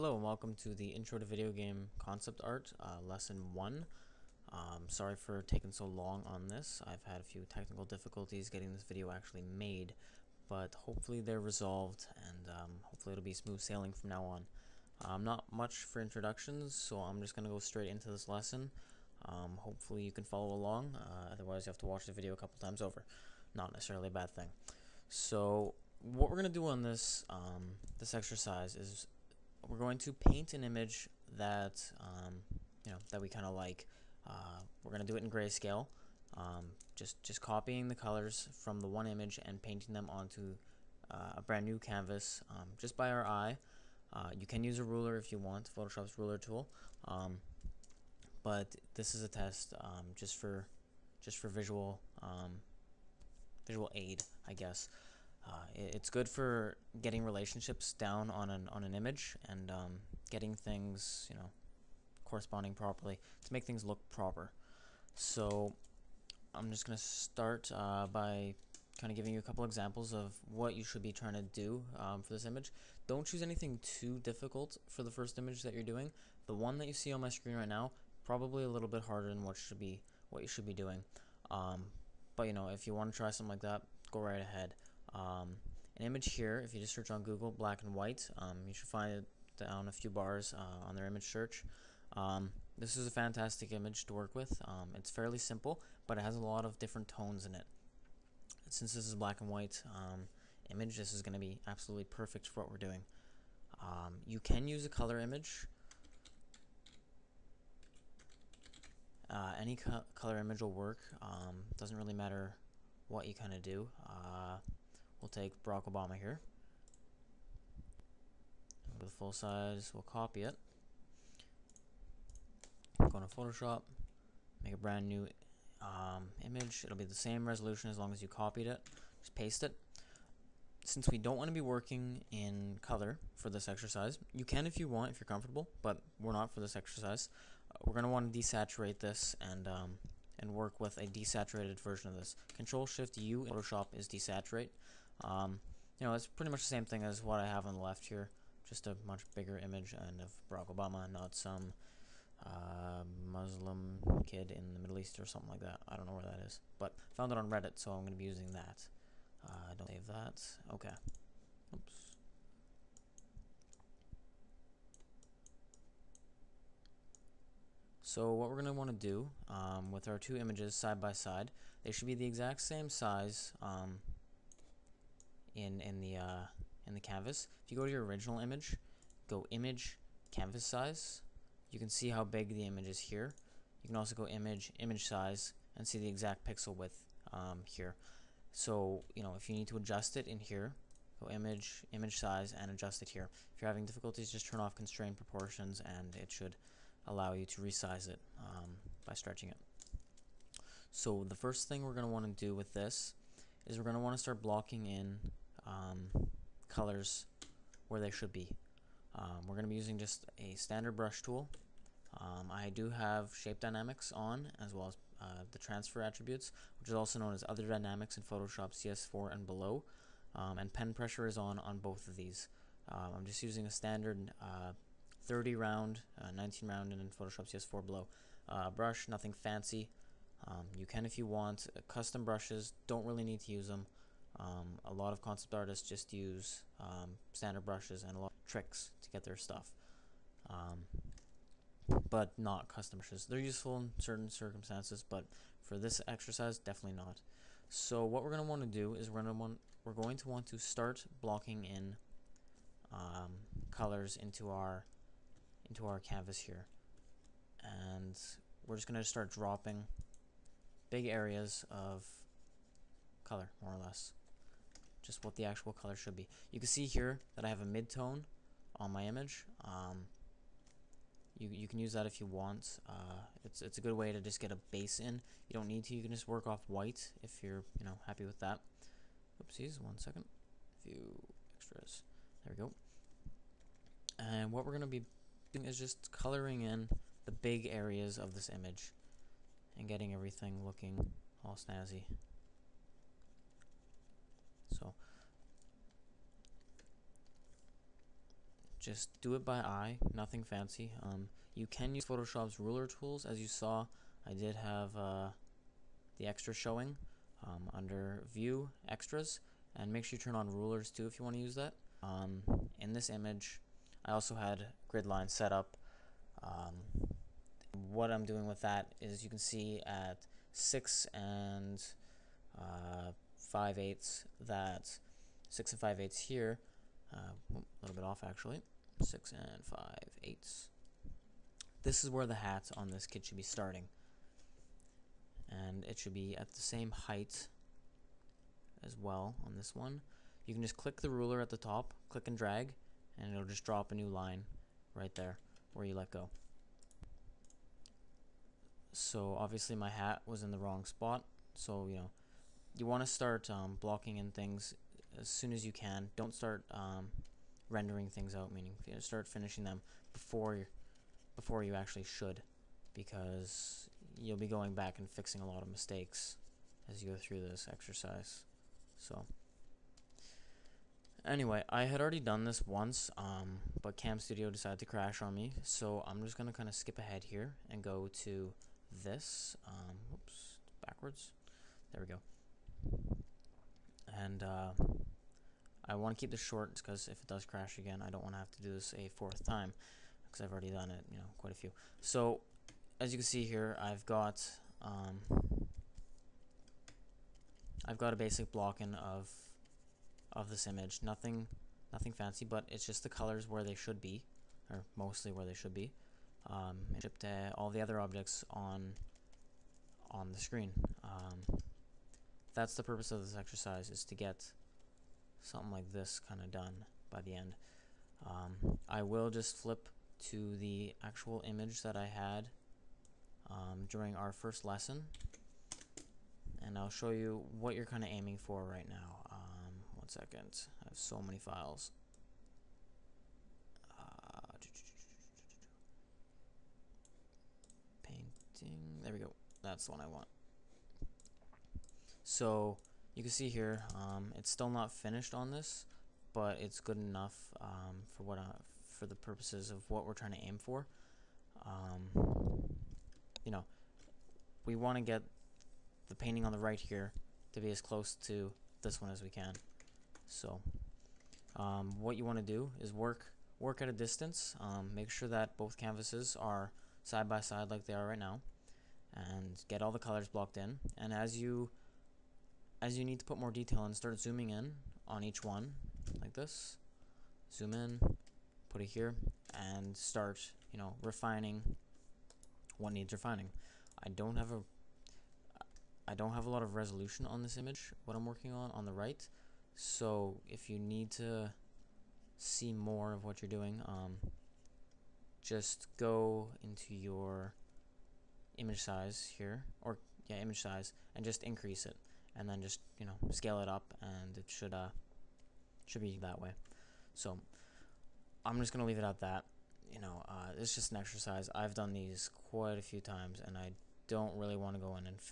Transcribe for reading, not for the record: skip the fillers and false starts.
Hello and welcome to the Intro to Video Game Concept Art, Lesson 1. Sorry for taking so long on this. I've had a few technical difficulties getting this video actually made, but hopefully they're resolved and hopefully it'll be smooth sailing from now on. Not much for introductions, so I'm just going to go straight into this lesson. Hopefully you can follow along, otherwise you have to watch the video a couple times over. Not necessarily a bad thing. So what we're going to do on this, this exercise is we're going to paint an image that that we kind of like. We're going to do it in grayscale, just copying the colors from the one image and painting them onto a brand new canvas just by our eye. You can use a ruler if you want, Photoshop's ruler tool, but this is a test just for visual visual aid, I guess. It's good for getting relationships down on an image and getting things corresponding properly to make things look proper. So I'm just gonna start by kind of giving you a couple examples of what you should be trying to do for this image. Don't choose anything too difficult for the first image that you're doing. The one that you see on my screen right now, probably a little bit harder than what you should be doing. But if you want to try something like that, go right ahead. An image here, if you just search on Google, black and white, you should find it down a few bars on their image search. This is a fantastic image to work with. It's fairly simple, but it has a lot of different tones in it. Since this is a black and white image, this is going to be absolutely perfect for what we're doing. You can use a color image. Any color image will work. Doesn't really matter what you kind of do. We'll take Barack Obama here. With full size, we'll copy it. Go to Photoshop, make a brand new image. It'll be the same resolution as long as you copied it. Just paste it. Since we don't want to be working in color for this exercise, you can if you want, if you're comfortable, but we're not for this exercise. We're going to want to desaturate this and work with a desaturated version of this. Control-Shift-U in Photoshop is desaturate. It's pretty much the same thing as what I have on the left here, just a much bigger image and of Barack Obama, not some Muslim kid in the Middle East or something like that. I don't know where that is, but found it on Reddit, so I'm going to be using that. Don't save that. Okay. Oops. So what we're going to want to do with our two images side by side, they should be the exact same size in the canvas. If you go to your original image, go Image, Canvas Size. You can see how big the image is here. You can also go Image Size, and see the exact pixel width here. So if you need to adjust it in here, go Image Size, and adjust it here. If you're having difficulties, just turn off Constrain Proportions, and it should allow you to resize it by stretching it. So the first thing we're going to want to do with this is we're going to want to start blocking in colors where they should be. We're going to be using just a standard brush tool. I do have shape dynamics on, as well as the transfer attributes, which is also known as other dynamics in Photoshop CS4 and below, and pen pressure is on both of these. I'm just using a standard 30 round, 19 round in Photoshop CS4 below brush, nothing fancy. You can, if you want, custom brushes, don't really need to use them. A lot of concept artists just use standard brushes and a lot of tricks to get their stuff, but not custom brushes. They're useful in certain circumstances, but for this exercise, definitely not. So what we're going to want to do is we're going to want to start blocking in colors into our canvas here, and we're just going to start dropping big areas of color, more or less, just what the actual color should be. You can see here that I have a mid-tone on my image. You can use that if you want. It's a good way to just get a base in. You don't need to. You can just work off white if you're happy with that. Oopsies, 1 second. A few extras. There we go. And what we're going to be doing is just coloring in the big areas of this image and getting everything looking all snazzy. So just do it by eye, nothing fancy. You can use Photoshop's ruler tools. As you saw, I did have the extra showing under View, Extras, and make sure you turn on rulers too if you want to use that. In this image, I also had grid lines set up. What I'm doing with that is you can see at 6 and 5/8 that 6 and 5/8 here, a little bit off actually, 6 and 5/8. This is where the hat on this kit should be starting, and it should be at the same height as well on this one. You can just click the ruler at the top, click and drag, and it'll just drop a new line right there where you let go. So obviously my hat was in the wrong spot, so you want to start blocking in things as soon as you can. Don't start rendering things out, meaning start finishing them before you actually should, because you'll be going back and fixing a lot of mistakes as you go through this exercise. So anyway, I had already done this once, but Cam Studio decided to crash on me, so I'm just going to kind of skip ahead here and go to this. Oops, backwards. There we go. And I want to keep this short because if it does crash again, I don't want to have to do this a 4th time because I've already done it, quite a few. So as you can see here, I've got a basic blocking of this image. Nothing fancy, but it's just the colors where they should be, or mostly where they should be. And shipped all the other objects on the screen. That's the purpose of this exercise, is to get something like this kind of done by the end. I will just flip to the actual image that I had during our first lesson, and I'll show you what you're kind of aiming for right now. 1 second, I have so many files. Painting, there we go, that's the one I want. So you can see here, it's still not finished on this, but it's good enough for the purposes of what we're trying to aim for. We want to get the painting on the right here to be as close to this one as we can. So what you want to do is work at a distance. Make sure that both canvases are side by side like they are right now, and get all the colors blocked in. And as you need to put more detail in, start zooming in on each one like this. Zoom in, put it here, and start refining what needs refining. I don't have a lot of resolution on this image, what I'm working on the right. So if you need to see more of what you're doing, just go into your image size here, image size, and just increase it, and then just scale it up, and it should be that way. So I'm just gonna leave it at that. It's just an exercise. I've done these quite a few times, and I don't really want to go in and finish